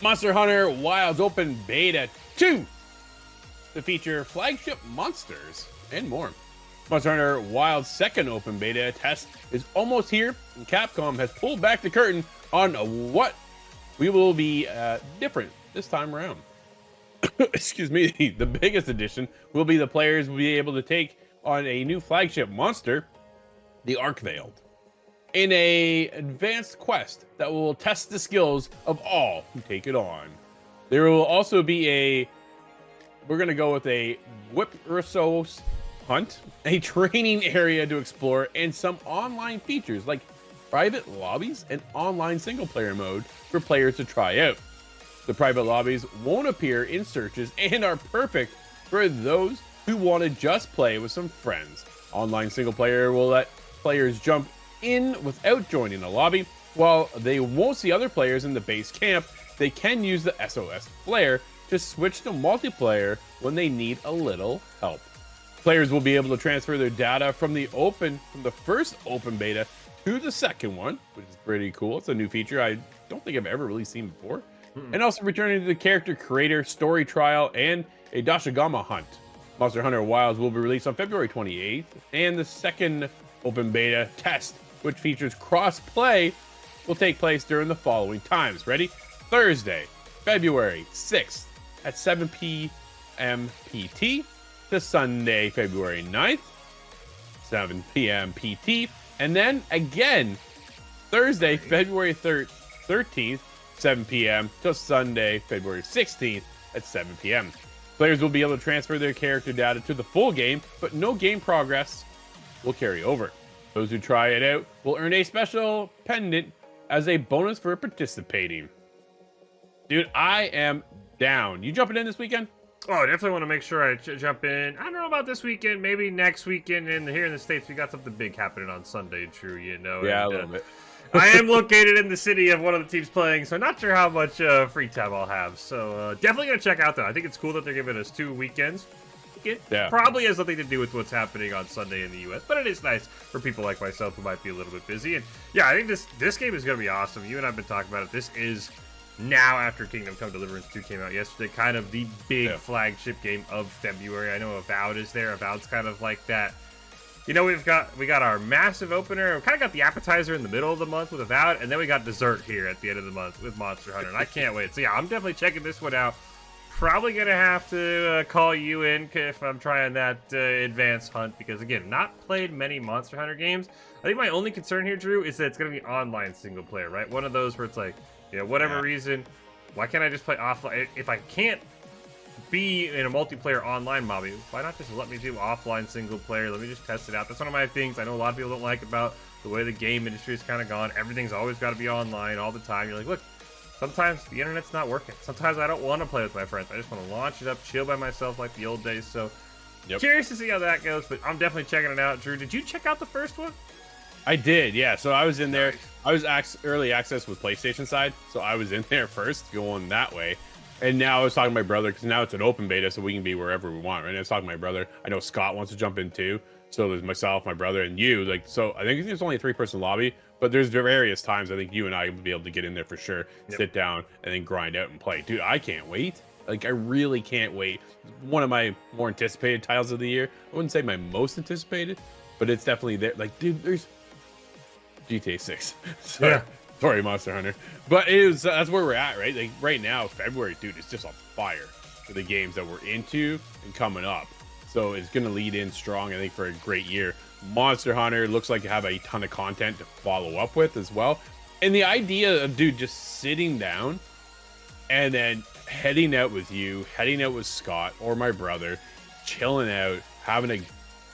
Monster Hunter Wilds Open Beta 2 to feature flagship monsters and more. Monster Hunter Wilds second open beta test is almost here, and Capcom has pulled back the curtain on what we will be different this time around. Excuse me. The biggest addition will be the players will be able to take on a new flagship monster, the Arkveld, in a advanced quest that will test the skills of all who take it on. There will also be we're going to go with a Gypceros hunt, a training area to explore, and some online features like private lobbies and online single player mode for players to try out. The private lobbies won't appear in searches and are perfect for those who want to just play with some friends. Online single player will let players jump in without joining a lobby. While they won't see other players in the base camp, they can use the SOS flare to switch to multiplayer when they need a little help. Players will be able to transfer their data from the first open beta to the second one, which is pretty cool. It's a new feature I don't think I've ever really seen before. And also returning to the character creator, story trial, and a Dashigama hunt. Monster Hunter Wilds will be released on February 28th, and the second open beta test, which features cross-play, will take place during the following times. Ready? Thursday, February 6th at 7 p.m. PT to Sunday, February 9th, 7 p.m. PT, and then again, Thursday, February 13th, 7 p.m. till Sunday, February 16th at 7 p.m. Players will be able to transfer their character data to the full game, but no game progress will carry over. Those who try it out will earn a special pendant as a bonus for participating. Dude, I am down. You jumping in this weekend? Oh, I definitely want to make sure I jump in. I don't know about this weekend, maybe next weekend. And here in the States, we got something big happening on Sunday, True, you know. Yeah, and, a little bit. I am located in the city of one of the teams playing, so not sure how much free time I'll have. So definitely going to check out, though. I think it's cool that they're giving us 2 weekends. It probably has nothing to do with what's happening on Sunday in the U.S., but it is nice for people like myself who might be a little bit busy. And yeah, I think this game is going to be awesome. You and I have been talking about it. This is now, after Kingdom Come Deliverance 2 came out yesterday, kind of the big flagship game of February. I know Avowed is there. Avowed's kind of like that. You know, we got our massive opener. We kind of got the appetizer in the middle of the month with Avowed, and then we got dessert here at the end of the month with Monster Hunter, and I can't wait. So yeah, I'm definitely checking this one out. Probably gonna have to call you in if I'm trying that advanced hunt, because again, not played many Monster Hunter games. I think my only concern here, Drew, is that it's gonna be online single player, right? One of those where it's like, you know, whatever reason, why can't I just play offline? If I can't be in a multiplayer online lobby, why not just let me do offline single player? Let me just test it out. That's one of my things I know a lot of people don't like about the way the game industry is kind of gone. Everything's always got to be online all the time. You're like, look, sometimes the internet's not working. Sometimes I don't want to play with my friends. I just want to launch it up, chill by myself like the old days. So curious to see how that goes, but I'm definitely checking it out. Drew, did you check out the first one? I did, yeah. So I was in there. I was early access with PlayStation side, so I was in there first, going that way. And now I was talking to my brother, because now it's an open beta, so we can be wherever we want. Right? And I was talking to my brother. I know Scott wants to jump in too. So there's myself, my brother, and you. Like, so I think it's only a 3-person lobby, but there's various times I think you and I will be able to get in there for sure, sit down, and then grind out and play. Dude, I can't wait. Like, I really can't wait. One of my more anticipated titles of the year. I wouldn't say my most anticipated, but it's definitely there. Like, dude, there's GTA 6. Sorry, Monster Hunter. But that's where we're at, right? Like right now, February, dude, it's just on fire for the games that we're into and coming up. So it's going to lead in strong, I think, for a great year. Monster Hunter looks like to have a ton of content to follow up with as well. And the idea of, dude, just sitting down and then heading out with you, heading out with Scott or my brother, chilling out, having a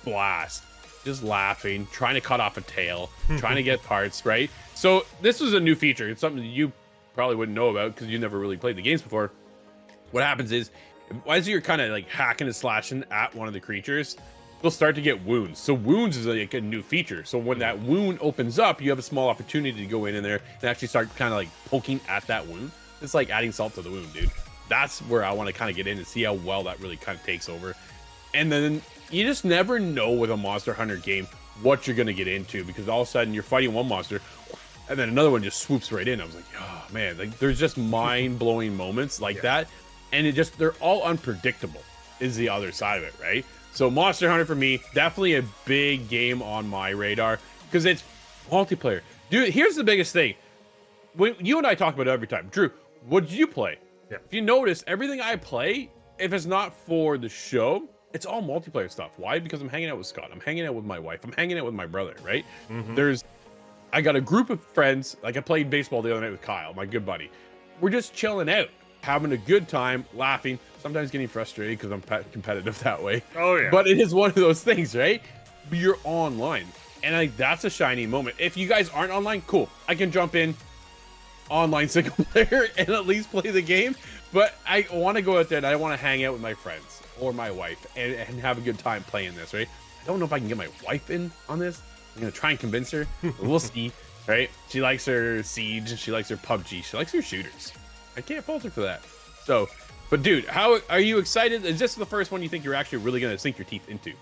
blast, just laughing, trying to cut off a tail, trying to get parts, right? So this was a new feature. It's something that you probably wouldn't know about because you never really played the games before. What happens is, as you're kind of like hacking and slashing at one of the creatures, they'll start to get wounds. So wounds is like a new feature. So when that wound opens up, you have a small opportunity to go in there and actually start kind of like poking at that wound. It's like adding salt to the wound, dude. That's where I want to kind of get in and see how well that really kind of takes over. And then you just never know with a Monster Hunter game what you're going to get into, because all of a sudden you're fighting one monster, and then another one just swoops right in. I was like, oh man, like there's just mind-blowing moments like that, and they're all unpredictable is the other side of it, right? So Monster Hunter for me, definitely a big game on my radar because it's multiplayer. Dude, here's the biggest thing. When you and I talk about it every time. Drew, what did you play? Yeah. If you notice, everything I play, if it's not for the show, it's all multiplayer stuff. Why? Because I'm hanging out with Scott. I'm hanging out with my wife. I'm hanging out with my brother, right? I got a group of friends. Like I played baseball the other night with Kyle, my good buddy. We're just chilling out, having a good time, laughing, sometimes getting frustrated because I'm competitive that way. Oh, yeah. But it is one of those things, right? But you're online. And like that's a shiny moment. If you guys aren't online, cool. I can jump in online single player and at least play the game. But I want to go out there and I want to hang out with my friends or my wife and have a good time playing this, right? I don't know if I can get my wife in on this. I'm going to try and convince her. We'll see, right? She likes her Siege. She likes her PUBG. She likes her shooters. I can't fault her for that. So, but dude, how are you excited? Is this the first one you think you're actually really going to sink your teeth into?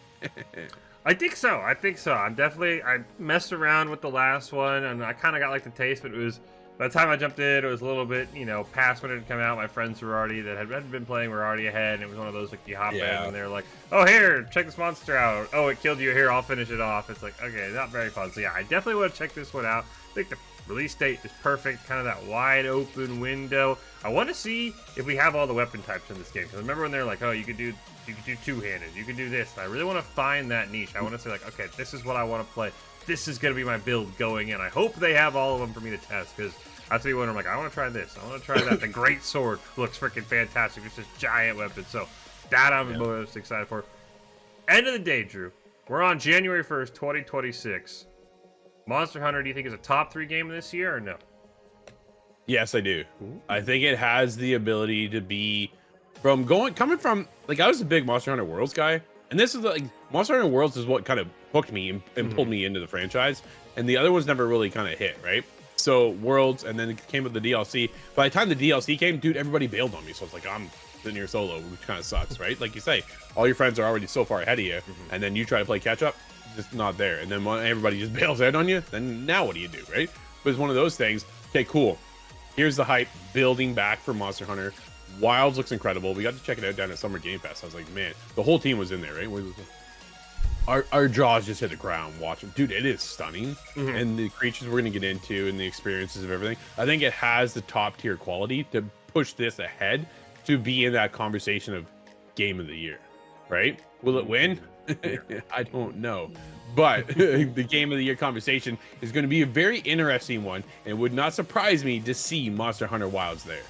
I think so. I messed around with the last one and I kind of got like the taste, but it was, by the time I jumped in, it was a little bit, past when it had come out. My friends were already, that had been playing, were already ahead. And it was one of those, like, you hop in and they're like, oh, here, check this monster out. Oh, it killed you. Here, I'll finish it off. It's like, okay, not very fun. So, yeah, I definitely want to check this one out. I think the release date is perfect, kind of that wide open window. I want to see if we have all the weapon types in this game. Because I remember when they're like, oh, you could do two-handed. You can do this. And I really want to find that niche. I want to say, like, okay, this is what I want to play. This is going to be my build going in. I hope they have all of them for me to test, because I tell you what, I'm like, I want to try this. I want to try that. The Great Sword looks freaking fantastic. It's this giant weapon. So that I'm most excited for. End of the day, Drew. We're on January 1st, 2026. Monster Hunter, do you think is a top 3 game of this year or no? Yes, I do. I think it has the ability to be coming from, like, I was a big Monster Hunter Worlds guy. And this is like Monster Hunter Worlds is what kind of hooked me and pulled me into the franchise. And the other ones never really kind of hit, right? So Worlds, and then it came with the DLC. By the time the DLC came, dude, everybody bailed on me. So it's like, I'm sitting here solo, which kind of sucks, right? Like you say, all your friends are already so far ahead of you. And then you try to play catch up, just not there. And then when everybody just bails out on you, then now what do you do, right? But it's one of those things. Okay, cool. Here's the hype building back for Monster Hunter. Wilds looks incredible. We got to check it out down at Summer Game Fest. I was like, man, the whole team was in there, right? Our jaws just hit the ground watching. Dude, it is stunning. And the creatures we're going to get into and the experiences of everything. I think it has the top tier quality to push this ahead to be in that conversation of game of the year, right? Will it win? I don't know. But the game of the year conversation is going to be a very interesting one. And it would not surprise me to see Monster Hunter Wilds there.